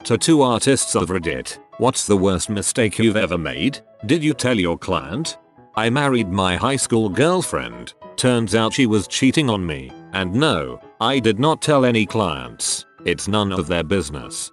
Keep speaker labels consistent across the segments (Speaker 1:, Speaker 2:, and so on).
Speaker 1: Tattoo artists of Reddit, what's the worst mistake you've ever made? Did you tell your client? I married my high school girlfriend. Turns out she was cheating on me. And no, I did not tell any clients. It's none of their business.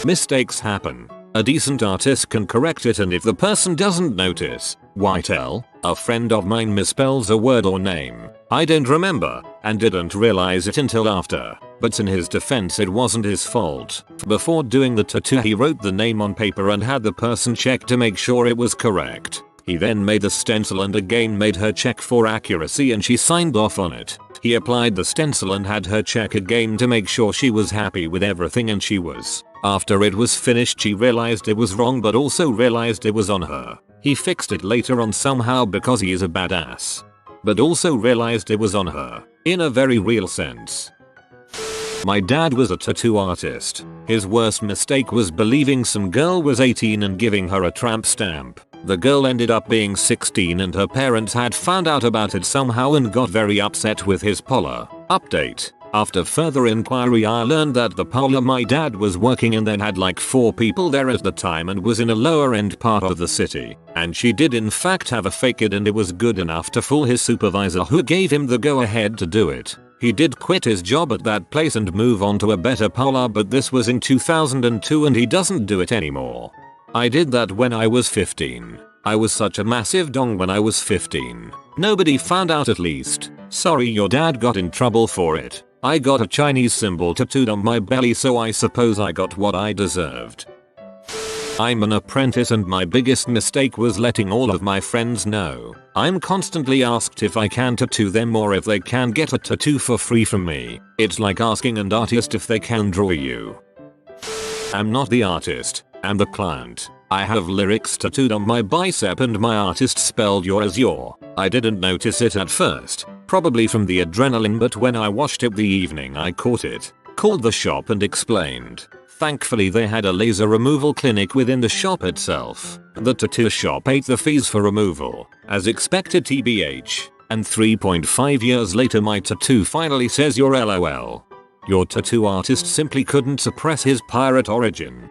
Speaker 1: Mistakes happen. A decent artist can correct it, and if the person doesn't notice, why tell? A friend of mine misspells a word or name. I don't remember and didn't realize it until after. But in his defense, it wasn't his fault. Before doing the tattoo, he wrote the name on paper and had the person check to make sure it was correct. He then made a stencil and again made her check for accuracy, and she signed off on it. He applied the stencil and had her check again to make sure she was happy with everything, and she was. After it was finished, she realized it was wrong but also realized it was on her. He fixed it later on somehow because he is a badass. But also realized it was on her. In a very real sense. My dad was a tattoo artist. His worst mistake was believing some girl was 18 and giving her a tramp stamp. The girl ended up being 16 and her parents had found out about it somehow and got very upset with his parlor. Update. After further inquiry, I learned that the parlor my dad was working in then had like 4 people there at the time and was in a lower end part of the city. And she did in fact have a fake ID, and it was good enough to fool his supervisor, who gave him the go ahead to do it. He did quit his job at that place and move on to a better parlor, but this was in 2002 and he doesn't do it anymore. I did that when I was 15. I was such a massive dong when I was 15. Nobody found out, at least. Sorry your dad got in trouble for it. I got a Chinese symbol tattooed on my belly, so I suppose I got what I deserved. I'm an apprentice and my biggest mistake was letting all of my friends know. I'm constantly asked if I can tattoo them or if they can get a tattoo for free from me. It's like asking an artist if they can draw you. I'm not the artist, I'm the client. I have lyrics tattooed on my bicep and my artist spelled your as your. I didn't notice it at first, probably from the adrenaline, but when I washed it the evening I caught it. Called the shop and explained. Thankfully they had a laser removal clinic within the shop itself. The tattoo shop ate the fees for removal, as expected tbh, and 3.5 years later my tattoo finally says your LOL. Your tattoo artist simply couldn't suppress his pirate origin.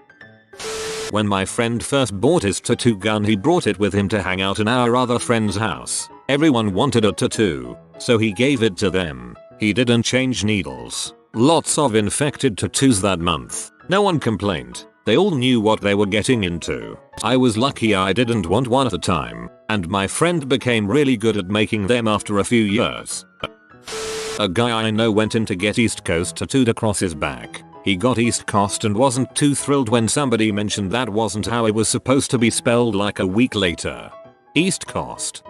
Speaker 1: When my friend first bought his tattoo gun, he brought it with him to hang out in our other friend's house. Everyone wanted a tattoo, so he gave it to them. He didn't change needles. Lots of infected tattoos that month. No one complained. They all knew what they were getting into. I was lucky I didn't want one at the time, and my friend became really good at making them after a few years. A guy I know went in to get East Coast tattooed across his back. He got East Coast and wasn't too thrilled when somebody mentioned that wasn't how it was supposed to be spelled like a week later. East Coast.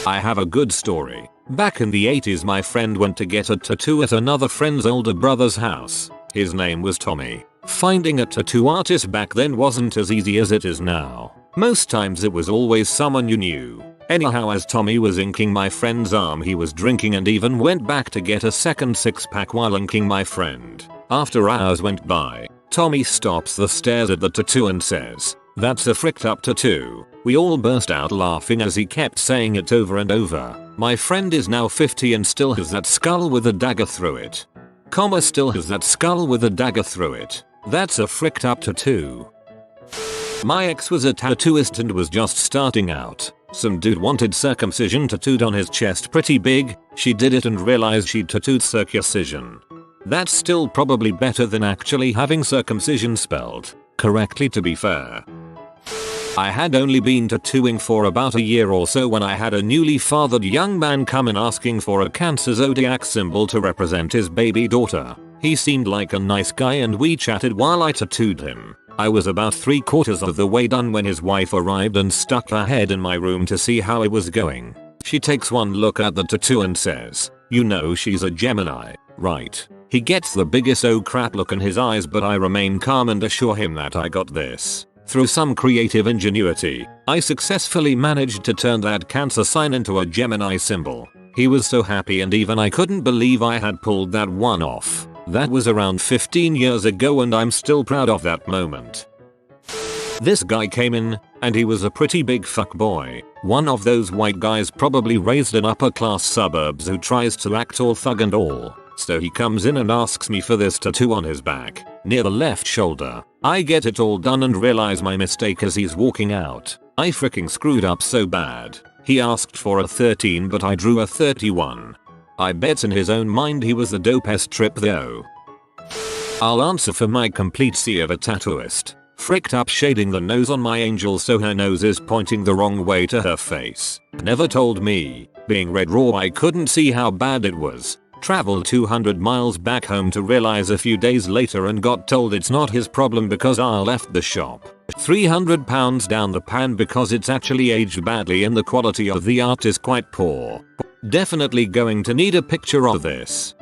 Speaker 1: I have a good story. Back in the 80s my friend went to get a tattoo at another friend's older brother's house. His name was Tommy. Finding a tattoo artist back then wasn't as easy as it is now. Most times it was always someone you knew. Anyhow, as Tommy was inking my friend's arm, he was drinking and even went back to get a second 6-pack while inking my friend. After hours went by, Tommy stops the stares at the tattoo and says, "That's a fricked up tattoo." We all burst out laughing as he kept saying it over and over. My friend is now 50 and still has that skull with a dagger through it. Still has that skull with a dagger through it. That's a fricked up tattoo. My ex was a tattooist and was just starting out. Some dude wanted circumcision tattooed on his chest pretty big. She did it and realized she tattooed circumcision. That's still probably better than actually having circumcision spelled correctly, to be fair. I had only been tattooing for about a year or so when I had a newly fathered young man come in asking for a Cancer zodiac symbol to represent his baby daughter. He seemed like a nice guy and we chatted while I tattooed him. I was about 3/4 of the way done when his wife arrived and stuck her head in my room to see how it was going. She takes one look at the tattoo and says, "You know she's a Gemini, right?" He gets the biggest oh crap look in his eyes, but I remain calm and assure him that I got this. Through some creative ingenuity, I successfully managed to turn that Cancer sign into a Gemini symbol. He was so happy and even I couldn't believe I had pulled that one off. That was around 15 years ago and I'm still proud of that moment. This guy came in, and he was a pretty big fuckboy. One of those white guys probably raised in upper class suburbs who tries to act all thug and all. So he comes in and asks me for this tattoo on his back, near the left shoulder. I get it all done and realize my mistake as he's walking out. I freaking screwed up so bad. He asked for a 13 but I drew a 31. I bet in his own mind he was the dopest trip though. I'll answer for my complete sea of a tattooist. Fricked up shading the nose on my angel so her nose is pointing the wrong way to her face. Never told me. Being red raw I couldn't see how bad it was. Traveled 200 miles back home to realize a few days later and got told it's not his problem because I left the shop. 300 pounds down the pan because it's actually aged badly and the quality of the art is quite poor. Definitely going to need a picture of this.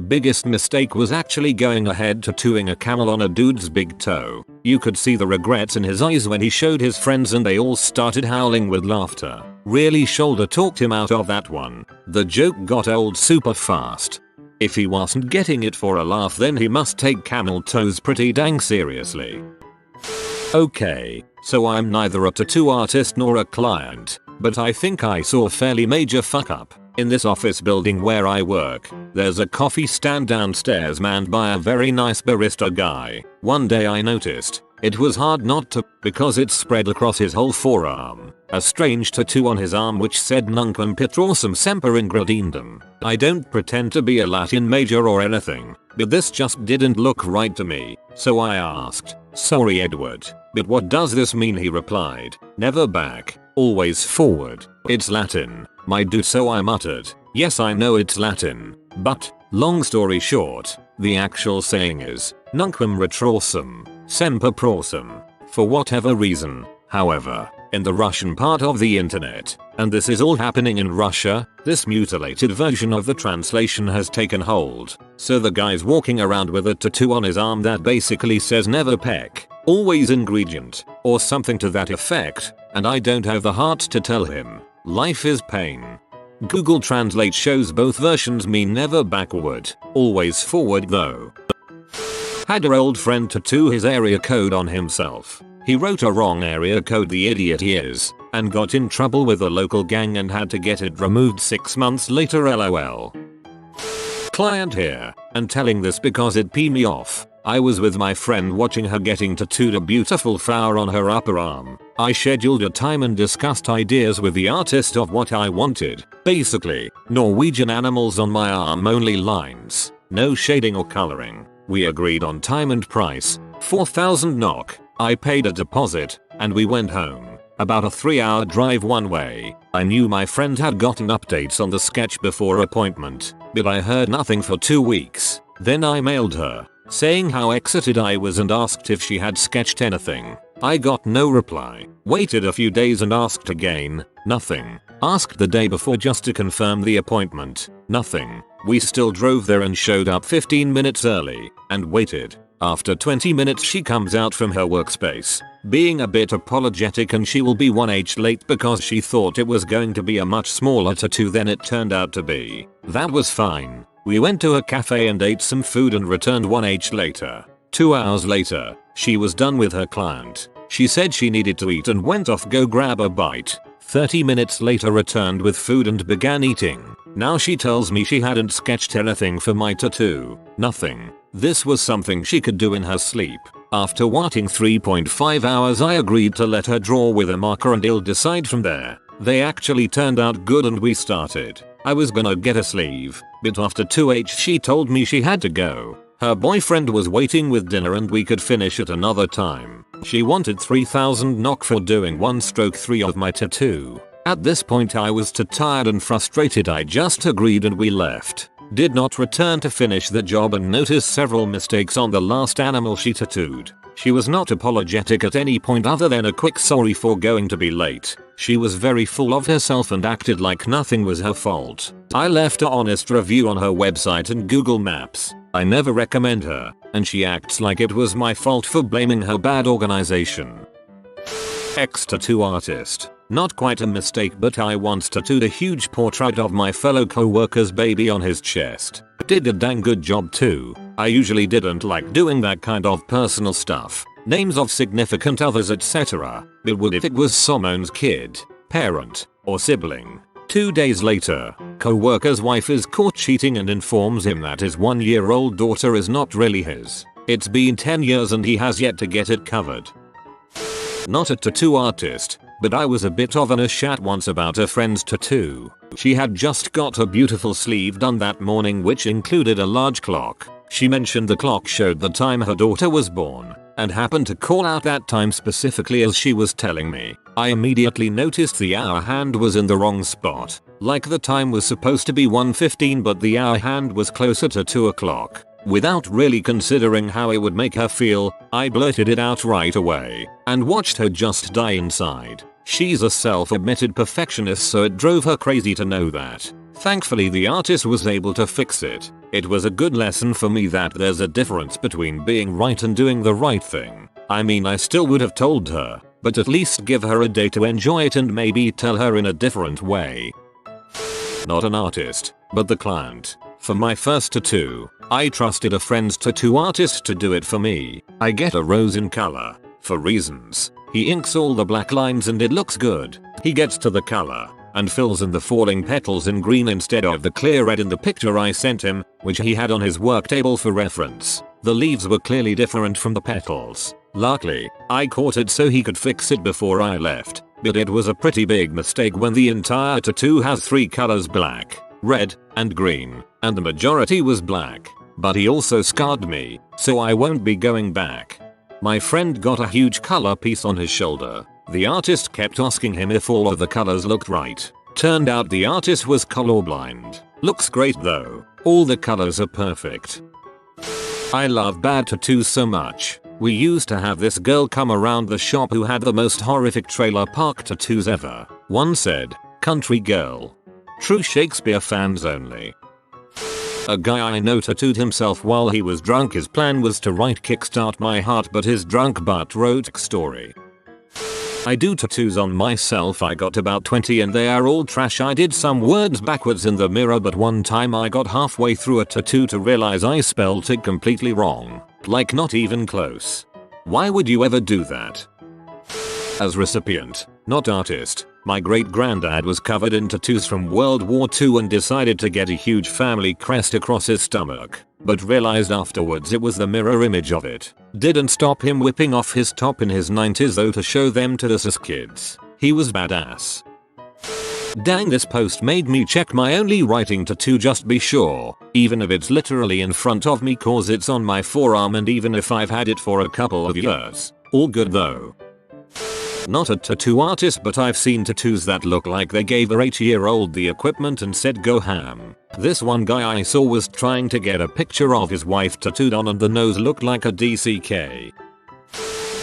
Speaker 1: Biggest mistake was actually going ahead tattooing a camel on a dude's big toe. You could see the regrets in his eyes when he showed his friends and they all started howling with laughter. Really shoulder talked him out of that one. The joke got old super fast. If he wasn't getting it for a laugh then he must take camel toes pretty dang seriously. Okay, so I'm neither a tattoo artist nor a client, but I think I saw a fairly major fuck up. In this office building where I work, there's a coffee stand downstairs manned by a very nice barista guy. One day I noticed, it was hard not to, because it spread across his whole forearm, a strange tattoo on his arm which said Nunquam Petrosum Semper Ingredendum. I don't pretend to be a Latin major or anything, but this just didn't look right to me, so I asked, "Sorry Edward, but what does this mean?" He replied, "Never back, always forward. It's Latin, my dude." So I muttered, "Yes I know it's Latin, but, long story short, the actual saying is, Nunquam retrosum, semper prosum." For whatever reason, however, in the Russian part of the internet, and this is all happening in Russia, this mutilated version of the translation has taken hold. So the guy's walking around with a tattoo on his arm that basically says never peck, always ingredient, or something to that effect, and I don't have the heart to tell him, life is pain. Google Translate shows both versions mean never backward, always forward though. Had an old friend tattoo his area code on himself. He wrote a wrong area code, the idiot he is, and got in trouble with a local gang and had to get it removed 6 months later, lol. Client here, and telling this because it peed me off. I was with my friend watching her getting tattooed a beautiful flower on her upper arm. I scheduled a time and discussed ideas with the artist of what I wanted. Basically, Norwegian animals on my arm only lines. No shading or coloring. We agreed on time and price. 4,000 NOK. I paid a deposit, and we went home. About a 3-hour drive one way. I knew my friend had gotten updates on the sketch before appointment, but I heard nothing for 2 weeks. Then I mailed her, saying how excited I was and asked if she had sketched anything. I got no reply. Waited a few days and asked again. Nothing. Asked the day before just to confirm the appointment. Nothing. We still drove there and showed up 15 minutes early, and waited. After 20 minutes she comes out from her workspace, being a bit apologetic, and she will be 1h late because she thought it was going to be a much smaller tattoo than it turned out to be. That was fine. We went to a cafe and ate some food and returned 1h later. 2 hours later, she was done with her client. She said she needed to eat and went off go grab a bite. 30 minutes later returned with food and began eating. Now she tells me she hadn't sketched anything for my tattoo. Nothing. This was something she could do in her sleep. After waiting 3.5 hours I agreed to let her draw with a marker and I'll decide from there. They actually turned out good and we started. I was gonna get a sleeve, but after 2h she told me she had to go. Her boyfriend was waiting with dinner and we could finish at another time. She wanted 3,000 NOK for doing 1/3 of my tattoo. At this point I was too tired and frustrated. I just agreed and we left. Did not return to finish the job and noticed several mistakes on the last animal she tattooed. She was not apologetic at any point other than a quick sorry for going to be late. She was very full of herself and acted like nothing was her fault. I left an honest review on her website and Google Maps. I never recommend her, and she acts like it was my fault for blaming her bad organization. Ex-tattoo artist. Not quite a mistake, but I once tattooed a huge portrait of my fellow co-worker's baby on his chest. Did a dang good job too. I usually didn't like doing that kind of personal stuff, names of significant others etc, but would if it was someone's kid, parent, or sibling. 2 days later, co-worker's wife is caught cheating and informs him that his 1-year-old daughter is not really his. It's been 10 years and he has yet to get it covered. Not a tattoo artist, but I was a bit of a chat once about a friend's tattoo. She had just got a beautiful sleeve done that morning which included a large clock. She mentioned the clock showed the time her daughter was born, and happened to call out that time specifically as she was telling me. I immediately noticed the hour hand was in the wrong spot. Like the time was supposed to be 1:15 but the hour hand was closer to 2 o'clock. Without really considering how it would make her feel, I blurted it out right away, and watched her just die inside. She's a self-admitted perfectionist so it drove her crazy to know that. Thankfully the artist was able to fix it. It was a good lesson for me that there's a difference between being right and doing the right thing. I mean I still would have told her, but at least give her a day to enjoy it and maybe tell her in a different way. Not an artist, but the client. For my first tattoo, I trusted a friend's tattoo artist to do it for me. I get a rose in color. For reasons. He inks all the black lines and it looks good. He gets to the color and fills in the falling petals in green instead of the clear red in the picture I sent him, which he had on his work table for reference. The leaves were clearly different from the petals. Luckily, I caught it so he could fix it before I left, but it was a pretty big mistake when the entire tattoo has 3 colors: black, red, and green, and the majority was black. But he also scarred me, so I won't be going back. My friend got a huge color piece on his shoulder. The artist kept asking him if all of the colors looked right. Turned out the artist was colorblind. Looks great though. All the colors are perfect. I love bad tattoos so much. We used to have this girl come around the shop who had the most horrific trailer park tattoos ever. One said, "Country girl." True Shakespeare fans only. A guy I know tattooed himself while he was drunk. His plan was to write "Kickstart My Heart" but his drunk butt wrote "Story." I do tattoos on myself. I got about 20 and they are all trash. I did some words backwards in the mirror but one time I got halfway through a tattoo to realize I spelled it completely wrong. Like not even close. Why would you ever do that? As recipient, not artist, my great granddad was covered in tattoos from World War II and decided to get a huge family crest across his stomach, but realized afterwards it was the mirror image of it. Didn't stop him whipping off his top in his 90s though to show them to us as kids. He was badass. Dang, this post made me check my only writing tattoo just be sure, even if it's literally in front of me cause it's on my forearm and even if I've had it for a couple of years. All good though. Not a tattoo artist but I've seen tattoos that look like they gave a 8-year-old the equipment and said go ham. This one guy I saw was trying to get a picture of his wife tattooed on and the nose looked like a DCK.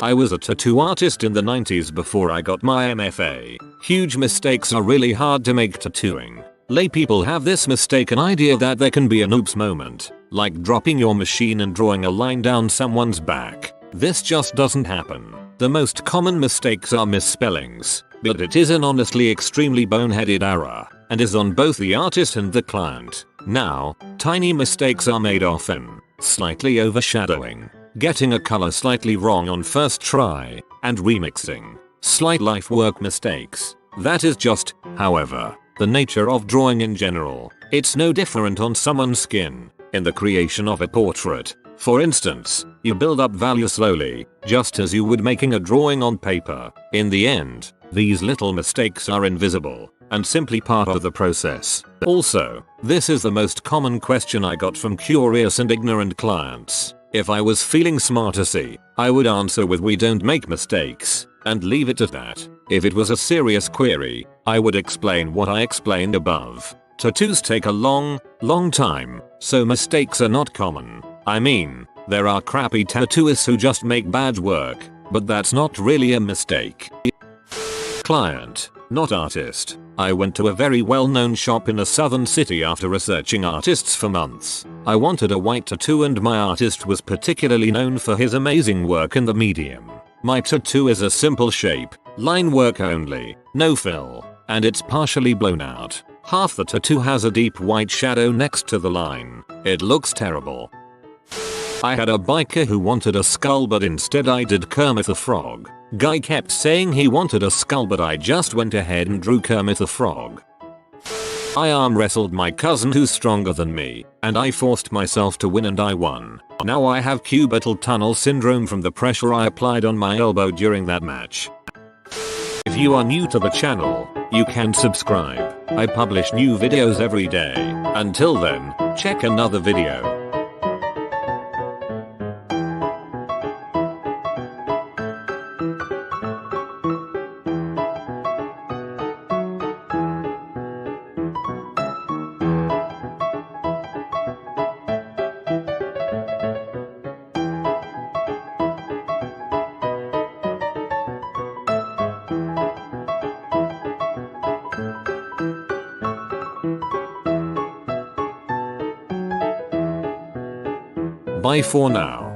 Speaker 1: I was a tattoo artist in the 90s before I got my MFA. Huge mistakes are really hard to make tattooing. Lay people have this mistaken idea that there can be an oops moment, like dropping your machine and drawing a line down someone's back. This just doesn't happen. The most common mistakes are misspellings, but it is an honestly extremely boneheaded error, and is on both the artist and the client. Now, tiny mistakes are made often, slightly overshadowing, getting a color slightly wrong on first try, and remixing. Slight life work mistakes. That is just, however, the nature of drawing in general. It's no different on someone's skin, in the creation of a portrait. For instance, you build up value slowly, just as you would making a drawing on paper. In the end, these little mistakes are invisible, and simply part of the process. Also, this is the most common question I got from curious and ignorant clients. If I was feeling smartassy, I would answer with "we don't make mistakes," and leave it at that. If it was a serious query, I would explain what I explained above. Tattoos take a long time, so mistakes are not common. I mean, there are crappy tattooists who just make bad work, but that's not really a mistake. Client, not artist. I went to a very well-known shop in a southern city after researching artists for months. I wanted a white tattoo and my artist was particularly known for his amazing work in the medium. My tattoo is a simple shape, line work only, no fill, and it's partially blown out. Half the tattoo has a deep white shadow next to the line. It looks terrible. I had a biker who wanted a skull but instead I did Kermit the Frog. Guy kept saying he wanted a skull but I just went ahead and drew Kermit the Frog. I arm wrestled my cousin who's stronger than me, and I forced myself to win and I won. Now I have cubital tunnel syndrome from the pressure I applied on my elbow during that match. If you are new to the channel, you can subscribe. I publish new videos every day. Until then, check another video. Bye for now.